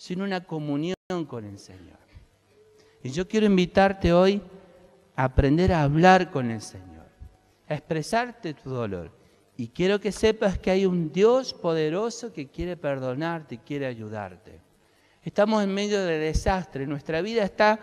sino una comunión con el Señor. Y yo quiero invitarte hoy a aprender a hablar con el Señor, a expresarte tu dolor. Y quiero que sepas que hay un Dios poderoso que quiere perdonarte y quiere ayudarte. Estamos en medio de desastre, nuestra vida está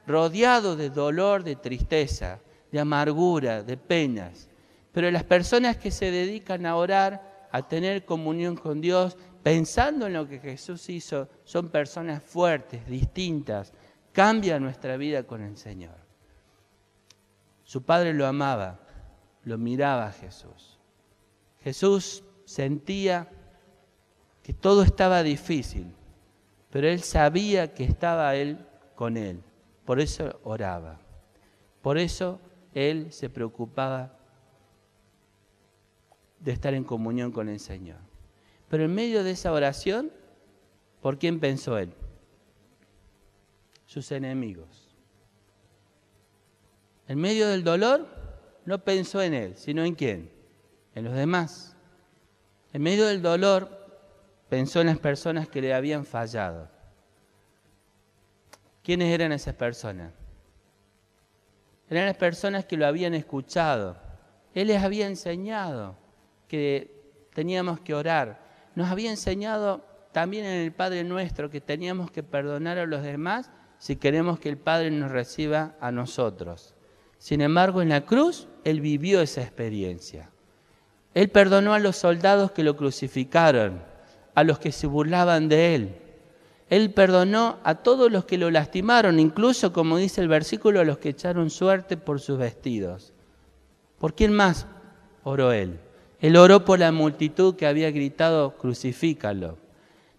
rodeado de dolor, de tristeza, de amargura, de penas. Pero las personas que se dedican a orar, a tener comunión con Dios, pensando en lo que Jesús hizo, son personas fuertes, distintas. Cambia nuestra vida con el Señor. Su padre lo amaba, lo miraba a Jesús. Jesús sentía que todo estaba difícil, pero él sabía que estaba él con él. Por eso oraba. Por eso él se preocupaba de estar en comunión con el Señor. Pero en medio de esa oración, ¿por quién pensó él? Sus enemigos. En medio del dolor, no pensó en él, sino en quién, en los demás. En medio del dolor, pensó en las personas que le habían fallado. ¿Quiénes eran esas personas? Eran las personas que lo habían escuchado. Él les había enseñado que teníamos que orar. Nos había enseñado también en el Padre Nuestro que teníamos que perdonar a los demás si queremos que el Padre nos reciba a nosotros. Sin embargo, en la cruz, Él vivió esa experiencia. Él perdonó a los soldados que lo crucificaron, a los que se burlaban de Él. Él perdonó a todos los que lo lastimaron, incluso, como dice el versículo, a los que echaron suerte por sus vestidos. ¿Por quién más oró Él? Él oró por la multitud que había gritado, crucifícalo.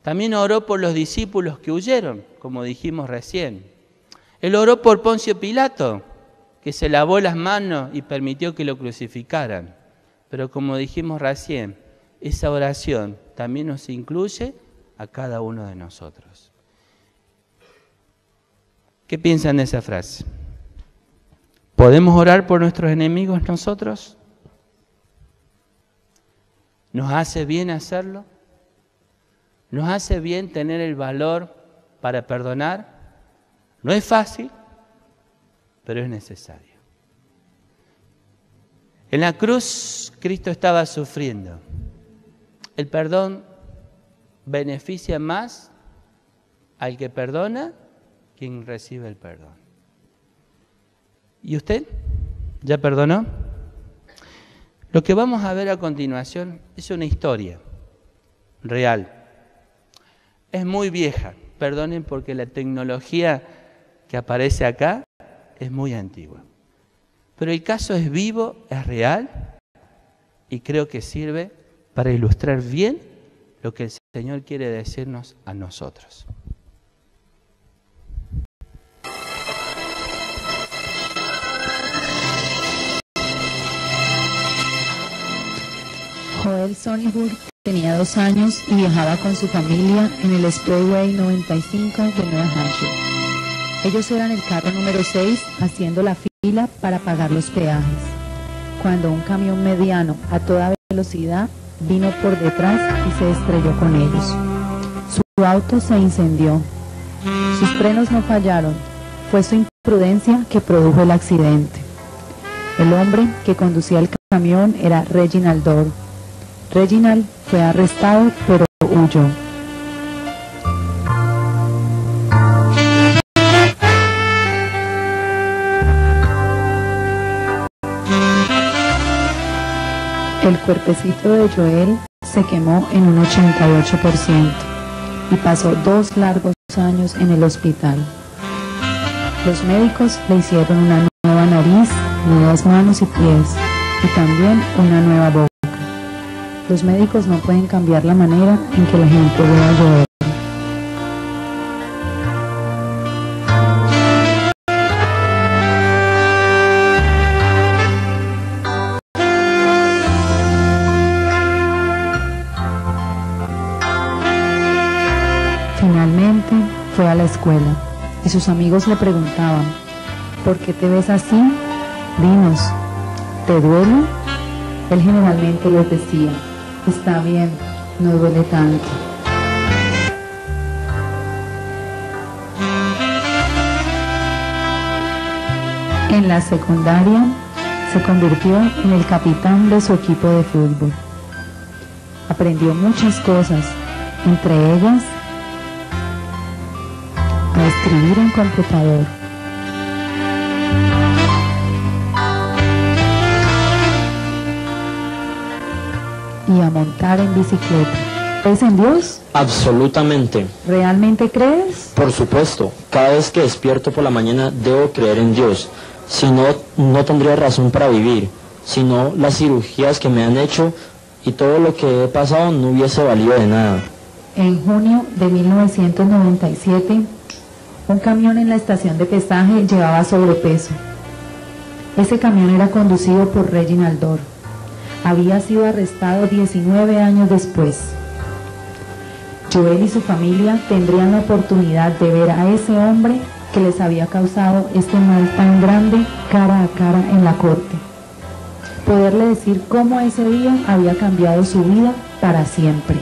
También oró por los discípulos que huyeron, como dijimos recién. Él oró por Poncio Pilato, que se lavó las manos y permitió que lo crucificaran. Pero como dijimos recién, esa oración también nos incluye a cada uno de nosotros. ¿Qué piensan de esa frase? ¿Podemos orar por nuestros enemigos nosotros? ¿Nos hace bien hacerlo? ¿Nos hace bien tener el valor para perdonar? No es fácil, pero es necesario. En la cruz, Cristo estaba sufriendo. El perdón beneficia más al que perdona quien recibe el perdón. ¿Y usted? ¿Ya perdonó? Lo que vamos a ver a continuación es una historia real. Es muy vieja, perdonen porque la tecnología que aparece acá es muy antigua. Pero el caso es vivo, es real y creo que sirve para ilustrar bien lo que el Señor quiere decirnos a nosotros. Joel Sonnenburg tenía 2 años y viajaba con su familia en el Speedway 95 de Nueva Hampshire. Ellos eran el carro número 6 haciendo la fila para pagar los peajes, cuando un camión mediano a toda velocidad vino por detrás y se estrelló con ellos. Su auto se incendió. Sus frenos no fallaron. Fue su imprudencia que produjo el accidente. El hombre que conducía el camión era Reginald Dorr. Reginald fue arrestado, pero huyó. El cuerpecito de Joel se quemó en un 88% y pasó 2 largos años en el hospital. Los médicos le hicieron una nueva nariz, nuevas manos y pies y también una nueva boca. Los médicos no pueden cambiar la manera en que la gente ve a Joel. Finalmente fue a la escuela y sus amigos le preguntaban, ¿por qué te ves así? Dinos, ¿te duele? Él generalmente les decía, está bien, no duele tanto. En la secundaria se convirtió en el capitán de su equipo de fútbol. Aprendió muchas cosas, entre ellas a escribir en computador. Y a montar en bicicleta. ¿Crees en Dios? Absolutamente. ¿Realmente crees? Por supuesto. Cada vez que despierto por la mañana debo creer en Dios. Si no, no tendría razón para vivir. Si no, las cirugías que me han hecho y todo lo que he pasado no hubiese valido de nada. En junio de 1997, un camión en la estación de pesaje llevaba sobrepeso. Ese camión era conducido por Reginald Dorr. Había sido arrestado 19 años después. Joel y su familia tendrían la oportunidad de ver a ese hombre que les había causado este mal tan grande cara a cara en la corte. Poderle decir cómo ese día había cambiado su vida para siempre.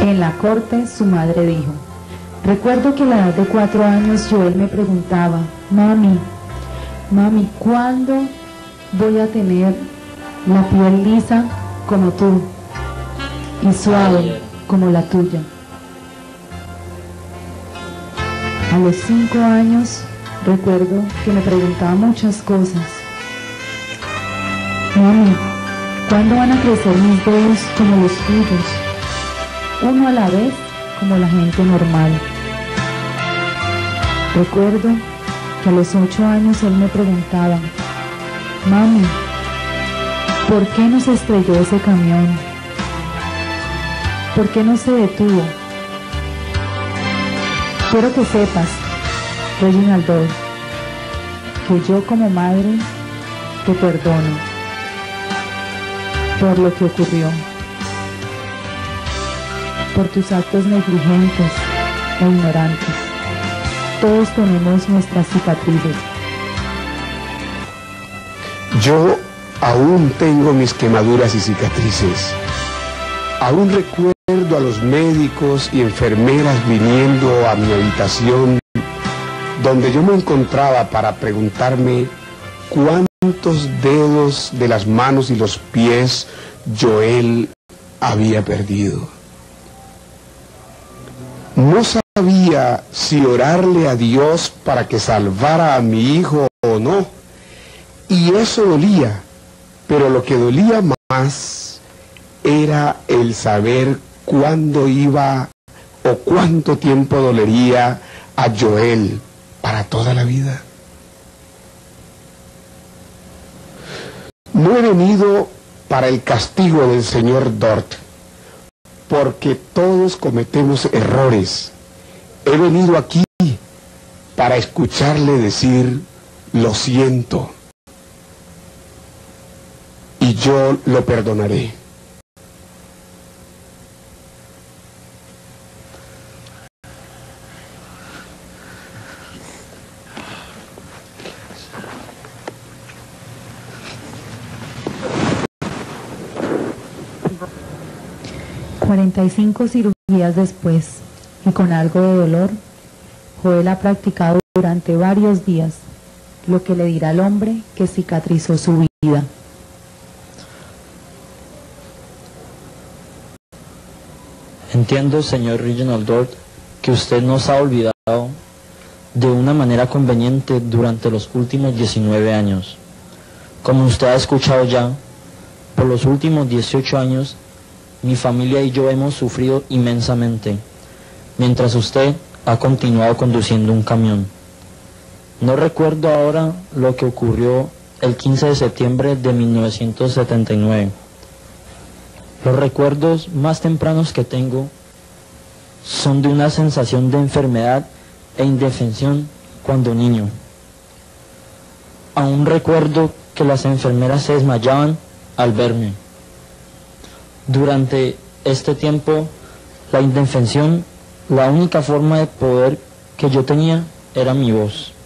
En la corte, su madre dijo: recuerdo que a la edad de 4 años Joel me preguntaba: Mami, ¿cuándo voy a tener la piel lisa como tú y suave como la tuya? A los 5 años recuerdo que me preguntaba muchas cosas. Mami, ¿cuándo van a crecer mis dedos como los tuyos? Uno a la vez como la gente normal. Recuerdo que a los 8 años él me preguntaba: Mami, ¿por qué no se estrelló ese camión? ¿Por qué no se detuvo? Quiero que sepas, Reginald Dorr, que yo como madre te perdono por lo que ocurrió, por tus actos negligentes e ignorantes. Todos tenemos nuestras cicatrices. Yo aún tengo mis quemaduras y cicatrices. Aún recuerdo a los médicos y enfermeras viniendo a mi habitación, donde yo me encontraba para preguntarme cuántos dedos de las manos y los pies Joel había perdido. No sabía si orarle a Dios para que salvara a mi hijo o no, y eso dolía, pero lo que dolía más era el saber cuándo iba o cuánto tiempo dolería a Joel para toda la vida. No he venido para el castigo del señor Dort, porque todos cometemos errores. He venido aquí para escucharle decir: lo siento, y yo lo perdonaré. ...45 cirugías después, y con algo de dolor, Joel ha practicado durante varios días lo que le dirá al hombre que cicatrizó su vida. Entiendo, señor Reginald Dorr, que usted nos ha olvidado de una manera conveniente durante los últimos 19 años. Como usted ha escuchado ya, por los últimos 18 años, mi familia y yo hemos sufrido inmensamente, mientras usted ha continuado conduciendo un camión. No recuerdo ahora lo que ocurrió el 15 de septiembre de 1979. Los recuerdos más tempranos que tengo son de una sensación de enfermedad e indefensión cuando niño. Aún recuerdo que las enfermeras se desmayaban al verme. Durante este tiempo, la indefensión, la única forma de poder que yo tenía era mi voz.